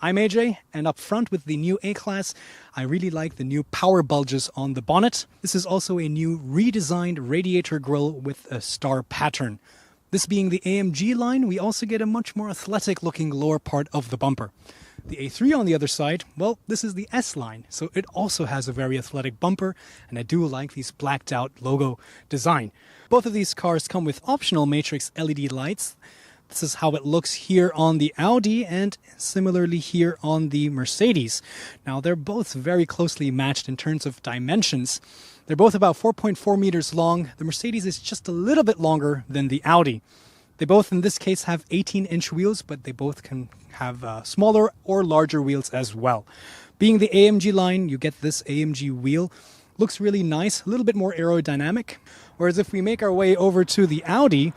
I'm AJ, and up front with the new A-Class, I really like the new power bulges on the bonnet. This is also a new redesigned radiator grille with a star pattern. This being the AMG line, we also get a much more athletic looking lower part of the bumper. The A3 on the other side, well, this is the S line, so it also has a very athletic bumper, and I do like these blacked out logo design. Both of these cars come with optional matrix LED lights. This is how it looks here on the Audi and similarly here on the Mercedes. Now, they're both very closely matched in terms of dimensions. They're both about 4.4 meters long. The Mercedes is just a little bit longer than the Audi. They both, in this case, have 18-inch wheels, but they both can have smaller or larger wheels as well. Being the AMG line, you get this AMG wheel. Looks really nice, a little bit more aerodynamic. Whereas if we make our way over to the Audi,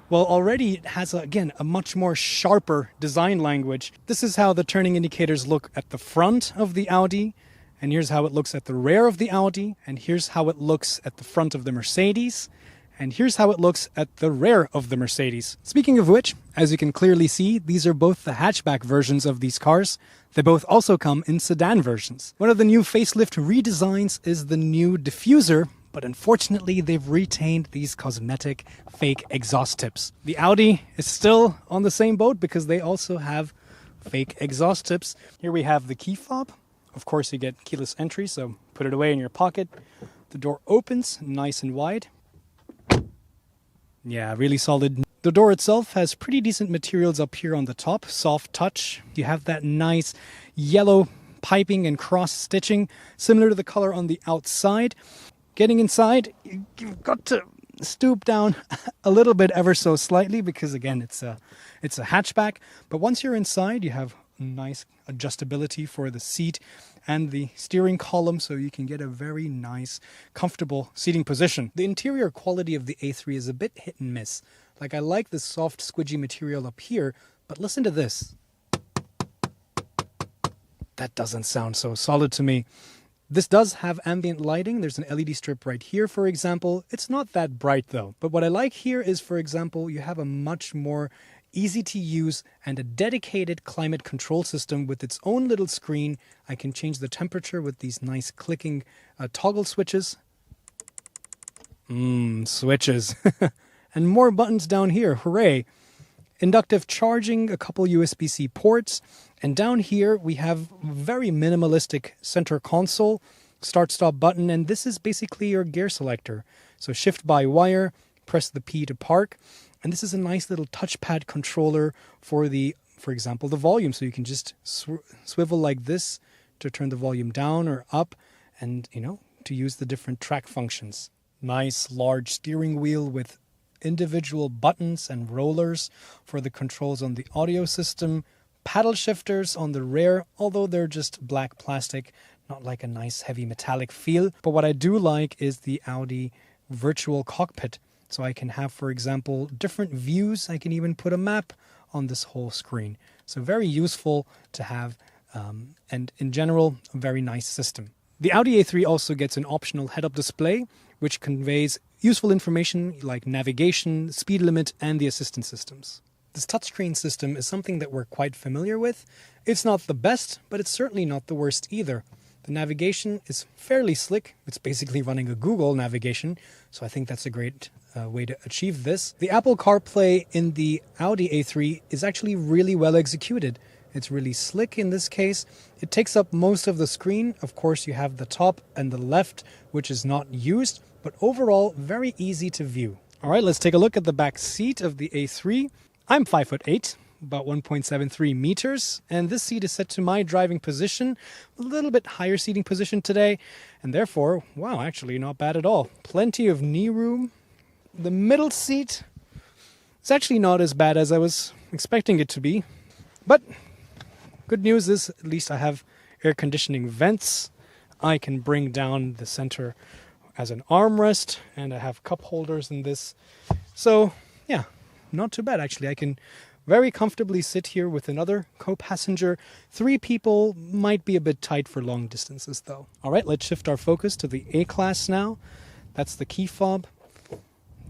well, already it has, again, a much more sharper design language. This is how the turning indicators look at the front of the Audi, and here's how it looks at the rear of the Audi, and here's how it looks at the front of the Mercedes, and here's how it looks at the rear of the Mercedes. Speaking of which, as you can clearly see, these are both the hatchback versions of these cars. They both also come in sedan versions. One of the new facelift redesigns is the new diffuser, but unfortunately they've retained these cosmetic fake exhaust tips. The Audi is still on the same boat because they also have fake exhaust tips. Here we have the key fob. Of course you get keyless entry, so put it away in your pocket. The door opens nice and wide. Yeah, really solid. The door itself has pretty decent materials up here on the top, soft touch. You have that nice yellow piping and cross stitching, similar to the color on the outside. Getting inside, you've got to stoop down a little bit ever so slightly because, again, it's a hatchback. But once you're inside, you have nice adjustability for the seat and the steering column, so you can get a very nice, comfortable seating position. The interior quality of the A3 is a bit hit and miss. Like, I like the soft, squidgy material up here, but listen to this. That doesn't sound so solid to me. This does have ambient lighting. There's an LED strip right here, for example. It's not that bright though. But what I like here is, for example, you have a much more easy to use and a dedicated climate control system with its own little screen. I can change the temperature with these nice clicking toggle switches. Switches. And more buttons down here. Hooray. Inductive charging, a couple USB-C ports, and down here we have very minimalistic center console, start-stop button, and this is basically your gear selector. So shift by wire, press the P to park, and this is a nice little touchpad controller for example, the volume. So you can just swivel like this to turn the volume down or up, and to use the different track functions. Nice large steering wheel with individual buttons and rollers for the controls on the audio system, paddle shifters on the rear, although they're just black plastic, not like a nice heavy metallic feel. But what I do like is the Audi virtual cockpit. So I can have, for example, different views. I can even put a map on this whole screen. So very useful to have, and in general, a very nice system. The Audi A3 also gets an optional head-up display, which conveys useful information like navigation, speed limit, and the assistance systems. This touchscreen system is something that we're quite familiar with. It's not the best, but it's certainly not the worst either. The navigation is fairly slick. It's basically running a Google navigation, so I think that's a great way to achieve this. The Apple CarPlay in the Audi A3 is actually really well executed. It's really slick in this case. It takes up most of the screen. Of course, you have the top and the left, which is not used, but overall, very easy to view. All right, let's take a look at the back seat of the A3. I'm 5'8", about 1.73 meters, and this seat is set to my driving position, a little bit higher seating position today, and therefore, wow, actually not bad at all. Plenty of knee room. The middle seat is actually not as bad as I was expecting it to be, but good news is at least I have air conditioning vents. I can bring down the center as an armrest, and I have cup holders in this. So yeah, not too bad actually. I can very comfortably sit here with another co-passenger. 3 people might be a bit tight for long distances though. All right, let's shift our focus to the A-Class now. That's the key fob.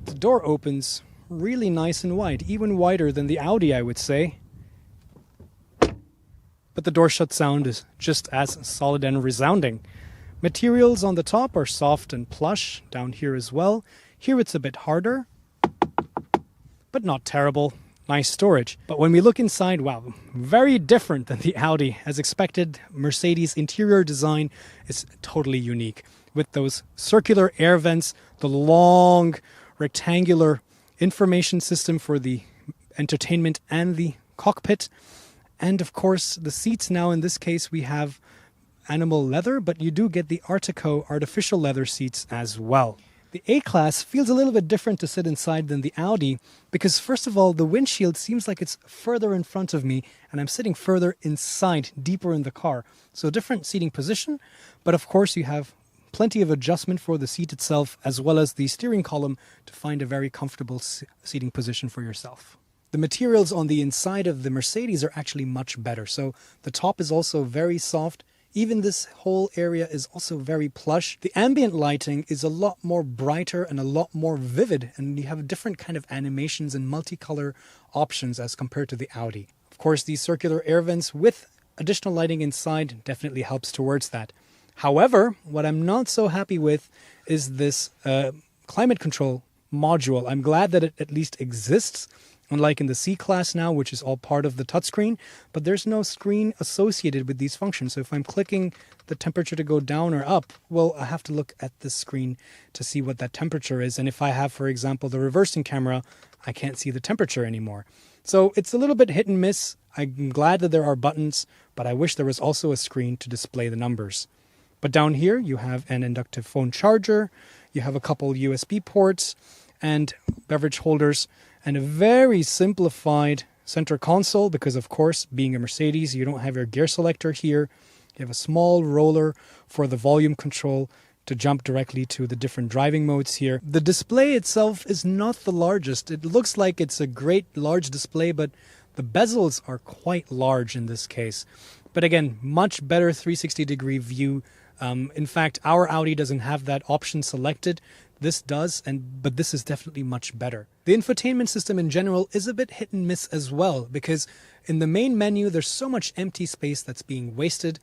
The door opens really nice and wide, even wider than the Audi, I would say. but the door shut sound is just as solid and resounding. Materials on the top are soft and plush, down here as well. Here it's a bit harder, but not terrible. Nice storage. But when we look inside, wow, very different than the Audi. As expected, Mercedes' interior design is totally unique. With those circular air vents, the long rectangular information system for the entertainment and the cockpit, and of course the seats. Now in this case we have animal leather, but you do get the Artico artificial leather seats as well. The A-Class feels a little bit different to sit inside than the Audi because, first of all, the windshield seems like it's further in front of me and I'm sitting further inside, deeper in the car. So different seating position, but of course you have plenty of adjustment for the seat itself as well as the steering column to find a very comfortable seating position for yourself. The materials on the inside of the Mercedes are actually much better. So the top is also very soft. Even this whole area is also very plush. The ambient lighting is a lot more brighter and a lot more vivid, and you have different kind of animations and multicolor options as compared to the Audi. Of course, these circular air vents with additional lighting inside definitely helps towards that. However, what I'm not so happy with is this climate control module. I'm glad that it at least exists, unlike in the C-Class now, which is all part of the touchscreen, but there's no screen associated with these functions. So if I'm clicking the temperature to go down or up, well, I have to look at this screen to see what that temperature is. And if I have, for example, the reversing camera, I can't see the temperature anymore. So it's a little bit hit and miss. I'm glad that there are buttons, but I wish there was also a screen to display the numbers. But down here, you have an inductive phone charger, you have a couple USB ports and beverage holders, and a very simplified center console because, of course, being a Mercedes, you don't have your gear selector here. You have a small roller for the volume control to jump directly to the different driving modes here. The display itself is not the largest. It looks like it's a great large display, but the bezels are quite large in this case. But again, much better 360-degree view. In fact, our Audi doesn't have that option selected. This does, but this is definitely much better. The infotainment system in general is a bit hit and miss as well, because in the main menu, there's so much empty space that's being wasted.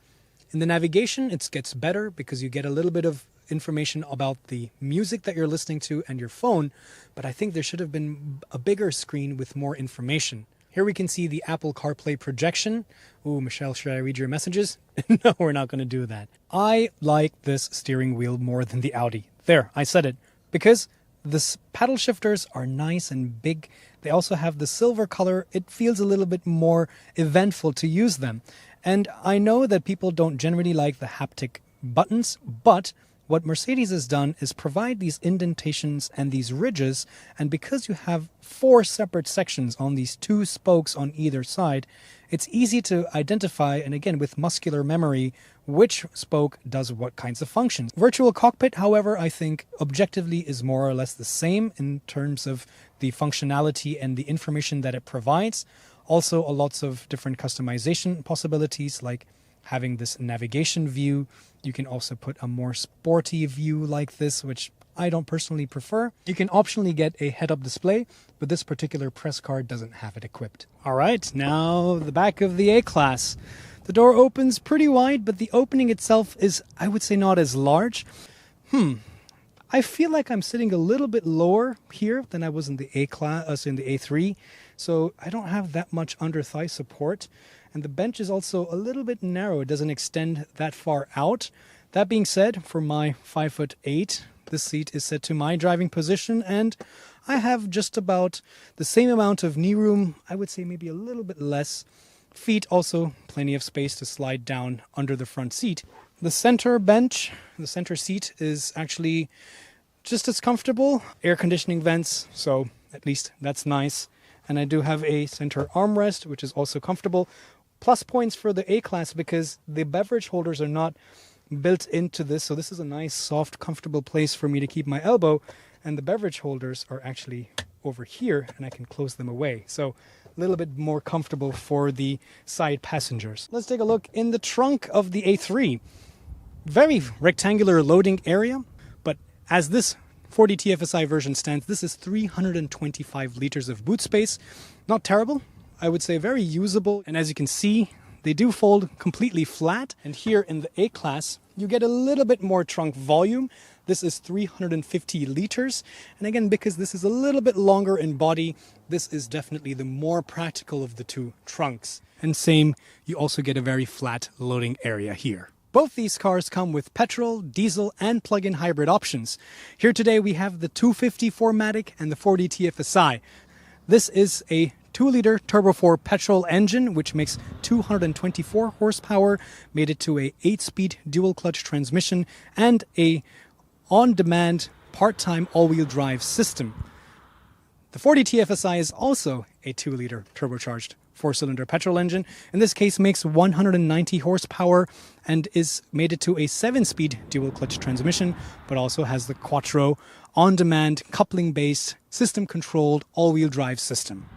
In the navigation, it gets better because you get a little bit of information about the music that you're listening to and your phone, but I think there should have been a bigger screen with more information. Here we can see the Apple CarPlay projection. Ooh, Michelle, should I read your messages? No, we're not going to do that. I like this steering wheel more than the Audi. There, I said it. Because the paddle shifters are nice and big. They also have the silver color. It feels a little bit more eventful to use them. And I know that people don't generally like the haptic buttons, but what Mercedes has done is provide these indentations and these ridges, and because you have 4 separate sections on these 2 spokes on either side, it's easy to identify, and again with muscular memory, which spoke does what kinds of functions. Virtual cockpit, however, I think objectively is more or less the same in terms of the functionality and the information that it provides. Also, lots of different customization possibilities, like having this navigation view. You can also put a more sporty view like this, which I don't personally prefer. You can optionally get a head-up display, but this particular press card doesn't have it equipped. All right, now the back of the A-Class. The door opens pretty wide, but the opening itself is, I would say, not as large. I feel like I'm sitting a little bit lower here than I was in the A-Class, in the A3. So I don't have that much under thigh support. And the bench is also a little bit narrow. It doesn't extend that far out. That being said, for my 5'8", this seat is set to my driving position, and I have just about the same amount of knee room. I would say maybe a little bit less. Feet also plenty of space to slide down under the front seat. The center bench, the center seat is actually just as comfortable. Air conditioning vents, so at least that's nice. And I do have a center armrest, which is also comfortable. Plus points for the A-Class because the beverage holders are not built into this. So this is a nice, soft, comfortable place for me to keep my elbow. And the beverage holders are actually over here, and I can close them away. So a little bit more comfortable for the side passengers. Let's take a look in the trunk of the A3. Very rectangular loading area, but as this 40 TFSI version stands, this is 325 liters of boot space. Not terrible. I would say very usable. And as you can see, they do fold completely flat. And here in the A-Class, you get a little bit more trunk volume. This is 350 liters. And again, because this is a little bit longer in body, this is definitely the more practical of the two trunks. And same, you also get a very flat loading area here. Both these cars come with petrol, diesel, and plug-in hybrid options. Here today we have the 250 4MATIC and the 4D TFSI. This is a 2-liter Turbo 4 petrol engine, which makes 224 horsepower, made it to a 8-speed dual-clutch transmission, and a on-demand part-time all-wheel drive system. The 4D TFSI is also a 2-liter turbocharged 4-cylinder petrol engine. In this case, makes 190 horsepower and is mated to a 7-speed dual-clutch transmission, but also has the Quattro on-demand, coupling-based, system-controlled, all-wheel drive system.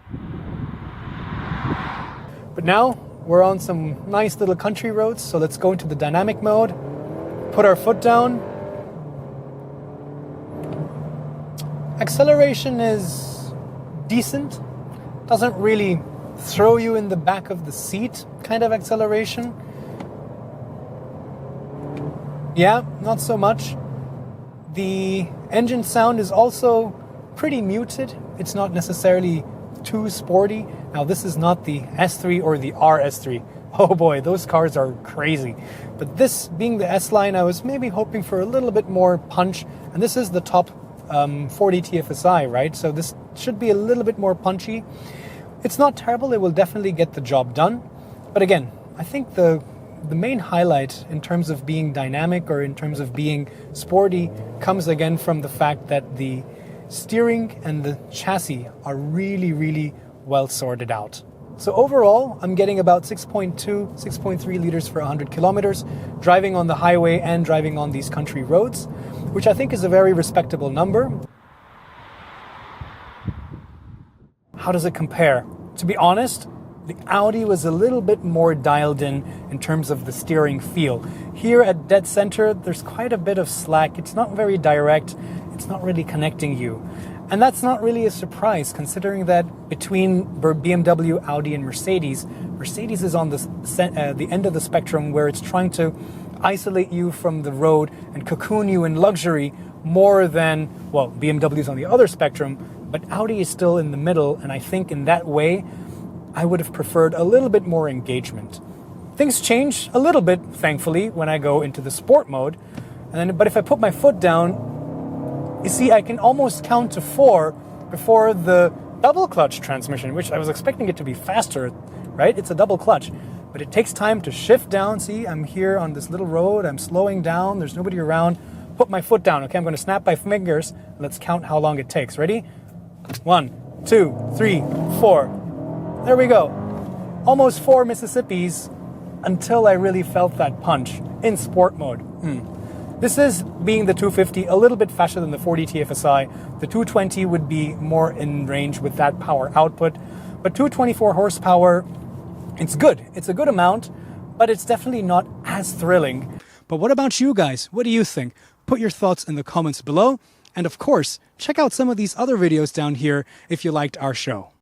But now we're on some nice little country roads, so let's go into the dynamic mode, put our foot down. Acceleration is decent, doesn't really throw you in the back of the seat kind of acceleration. Yeah, not so much. The engine sound is also pretty muted. It's not necessarily too sporty. Now this is not the S3 or the RS3. Oh boy, those cars are crazy. But this being the S-Line, I was maybe hoping for a little bit more punch. And this is the top 4D TFSI, right? So this should be a little bit more punchy. It's not terrible, it will definitely get the job done. But again, I think the main highlight in terms of being dynamic or in terms of being sporty comes again from the fact that the steering and the chassis are really, really well sorted out. So overall, I'm getting about 6.2, 6.3 liters for 100 kilometers, driving on the highway and driving on these country roads, which I think is a very respectable number. How does it compare? To be honest, the Audi was a little bit more dialed in terms of the steering feel. Here at dead center, there's quite a bit of slack. It's not very direct. It's not really connecting you. And that's not really a surprise, considering that between BMW, Audi, and Mercedes, Mercedes is on the end of the spectrum where it's trying to isolate you from the road and cocoon you in luxury more than, well, BMW's on the other spectrum, but Audi is still in the middle, and I think in that way, I would have preferred a little bit more engagement. Things change a little bit, thankfully, when I go into the sport mode, but if I put my foot down, you see, I can almost count to 4 before the double clutch transmission, which I was expecting it to be faster, right? It's a double clutch, but it takes time to shift down. See, I'm here on this little road, I'm slowing down, there's nobody around. Put my foot down, okay? I'm going to snap my fingers. Let's count how long it takes. Ready? 1, 2, 3, 4. There we go. Almost 4 Mississippis until I really felt that punch in sport mode. This is, being the 250, a little bit faster than the 4D TFSI. The 220 would be more in range with that power output. But 224 horsepower, it's good. It's a good amount, but it's definitely not as thrilling. But what about you guys? What do you think? Put your thoughts in the comments below. And of course, check out some of these other videos down here if you liked our show.